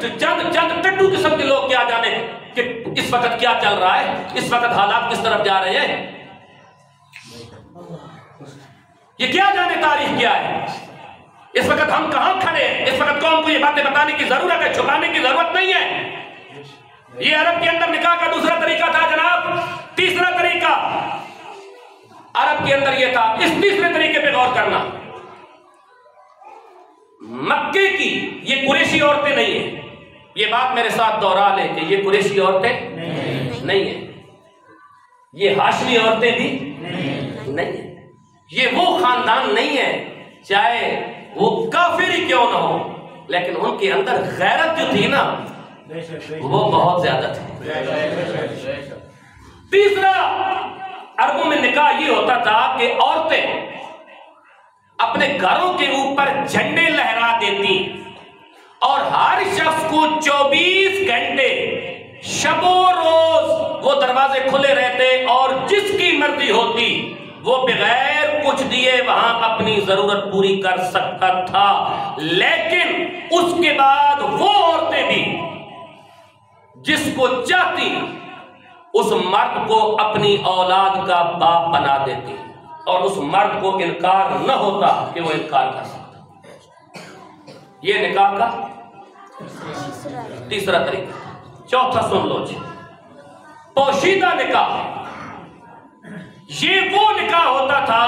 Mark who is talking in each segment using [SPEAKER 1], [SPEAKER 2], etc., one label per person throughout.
[SPEAKER 1] चंद चंद टट्टू किस्म के लोग क्या जाने कि इस वक्त क्या चल रहा है, इस वक्त हालात किस तरफ जा रहे हैं, ये क्या जाने तारीख क्या है, इस वक्त हम कहां खड़े हैं। इस वक्त कौम को ये बातें बताने की जरूरत है, छुपाने की जरूरत नहीं है। ये अरब के अंदर निकाह का दूसरा तरीका था जनाब। तीसरा तरीका अरब के अंदर ये था। इस तीसरे तरीके पे गौर करना, मक्के की ये कुरैशी औरतें नहीं है, ये बात मेरे साथ दोहरा ले कि ये कुरैशी औरतें नहीं है, ये हाशमी औरतें भी नहीं है, ये वो खानदान नहीं है, चाहे वो काफिर ही क्यों ना हो, लेकिन उनके अंदर गैरत जो थी ना वो बहुत ज्यादा थी। तीसरा, अरबों में निकाह ये होता था कि औरतें अपने घरों के ऊपर झंडे लहरा देती और हर शख्स को 24 घंटे शबो रोज वो दरवाजे खुले रहते और जिसकी मर्जी होती वो बगैर कुछ दिए वहां अपनी जरूरत पूरी कर सकता था। लेकिन उसके बाद वो औरतें भी जिसको चाहती उस मर्द को अपनी औलाद का बाप बना देती और उस मर्द को इनकार न होता कि वो इनकार कर सकता। ये निकाह का तीसरा तरीका। चौथा सुन लो जी, पोशीदा निकाह। ये वो निकाह होता था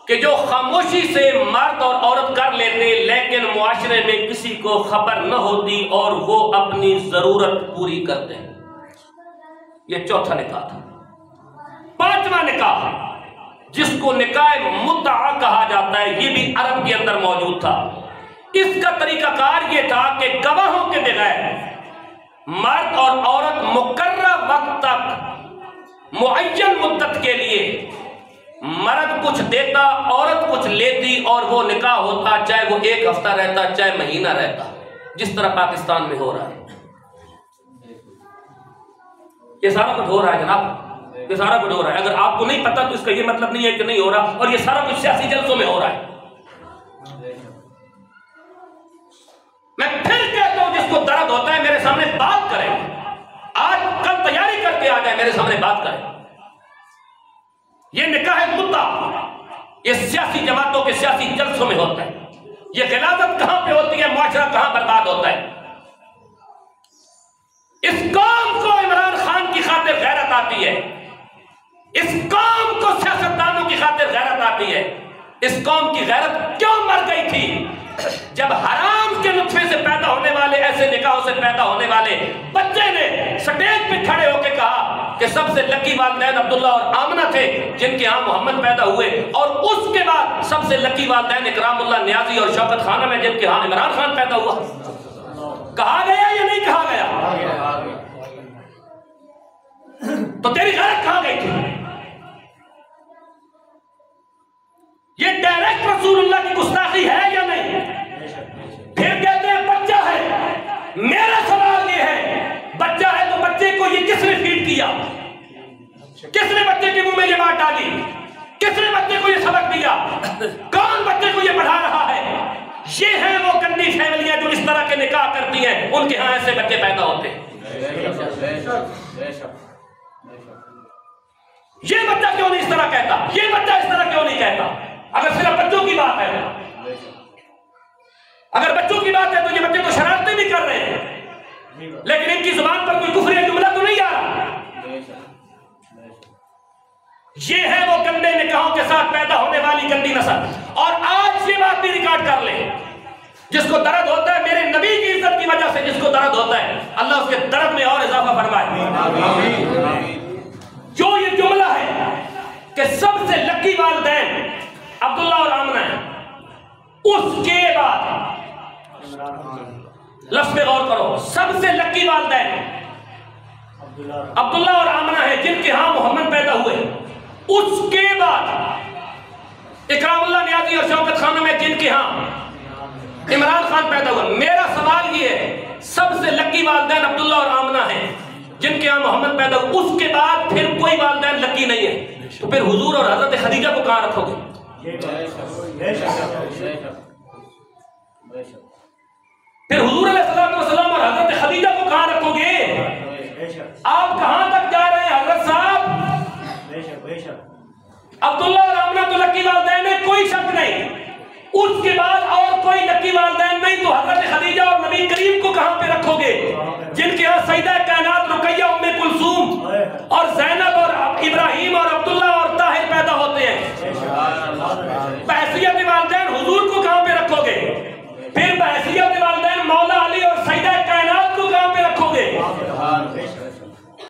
[SPEAKER 1] कि जो खामोशी से मर्द और औरत कर लेते लेकिन मुआशरे में किसी को खबर न होती और वो अपनी जरूरत पूरी करते। ये चौथा निकाह था। पांचवा निकाह जिसको निकाह मुद्दा कहा जाता है, ये भी अरब के अंदर मौजूद था। इसका तरीकाकार ये था कि गवाहों के बगैर मर्द और औरत मुकर्रर वक्त तक मुअय्यन मुद्दत के लिए मर्द कुछ देता, औरत कुछ लेती और वो निकाह होता, चाहे वो 1 हफ्ता रहता चाहे महीना रहता, जिस तरह पाकिस्तान में हो रहा है। ये सारा कुछ हो रहा है जनाब, ये सारा कुछ हो रहा है। अगर आपको नहीं पता तो इसका ये मतलब नहीं है कि नहीं हो रहा, और ये सारा कुछ सियासी जलसों में हो रहा है। मैं फिर कहता हूं जिसको दर्द होता है मेरे सामने बात करें, आज कल तैयारी करके आ जाए, मेरे सामने बात करें। ये निकाह मुद्दा ये सियासी जमातों के सियासी जलसों में होता है। ये गिलादत कहां पे होती है, मुआशरा कहां बर्बाद होता है। इस कौम को इमरान खान की खातिर गैरत आती है, इस कौम को सियासतदानों की खातिर गैरत आती है। इस कौम की गैरत क्यों मर गई थी? जब हराम के नुत्फे से पैदा होने वाले, ऐसे निकाहों से पैदा होने वाले बच्चे ने स्टेज पे खड़े होकर कहा कि सबसे लकी वालिदैन अब्दुल्ला और आमना थे जिनके यहाँ मोहम्मद पैदा हुए, और उसके बाद सबसे लकी वालिदैन इकरामुल्लाह नियाजी और शौकत खानम है जिनके यहाँ इमरान खान पैदा हुआ। कहा गया या नहीं कहा गया? तो तेरी गैरत कहां गई थी? ये डायरेक्ट रसूलुल्लाह की गुस्ताखी है या नहीं? फिर कहते हैं बच्चा है। मेरा सवाल ये है, बच्चा है तो बच्चे को ये किसने फीड किया? किसने बच्चे के मुंह में ये बात डाली? किसने बच्चे को ये सबक दिया? कौन बच्चे को ये पढ़ा रहा है? ये है वो गंदी फैमिलियां जो इस तरह के निकाह करती हैं, उनके यहां ऐसे बच्चे पैदा होते हैं। ये बच्चा क्यों नहीं इस तरह कहता? ये बच्चा इस तरह क्यों नहीं कहता? अगर सिर्फ बच्चों की बात है, अगर बच्चों की बात है तो ये बच्चे तो शरारतें भी कर रहे हैं, लेकिन इनकी जुबान पर कोई कुफ्र जुमला तो नहीं आ रहा। ये है वो गंदे निकाहों के साथ पैदा होने वाली गंदी नस्ल। और आज ये बात भी रिकॉर्ड कर ले, जिसको दर्द होता है मेरे नबी की इज्जत की वजह से, जिसको दर्द होता है अल्लाह उसके दर्द में और इजाफा फरमाए। जो ये जुमला है कि सबसे लकी वालिदैन अब्दुल्ला और आमना है, उसके बाद लफ्ज़ पे गौर करो, सबसे लकी वालिदैन अब्दुल्ला और आमना है जिनके यहां मोहम्मद पैदा हुए, उसके बाद इकरामुल्लाह नियाजी और शौकत खानम है जिनके यहां इमरान खान पैदा हुआ। मेरा सवाल ये है, सबसे लकी वालिदैन अब्दुल्ला और आमना है जिनके यहां मोहम्मद पैदा हुआ, उसके बाद फिर कोई वालिदैन लकी नहीं है, तो फिर हुजूर और हजरत खदीजा को कहां रखोगे? फिर हुजूर अलैहिस्सलाम अब्दुल्ला और आमना तो लकी वालदैन है, कोई शक नहीं। उसके बाद और कोई लकी वालदैन नहीं, तो हजरत खदीजा और नबी करीम को कहां पे रखोगे, जिनके यहाँ सईदा कायनात रुकैया, उम्मे कुलसूम और ज़ैनब और इब्राहिम और अब्दुल्ला और ताहिर पैदा होते हैं। बहसियत वालदैन हुजूर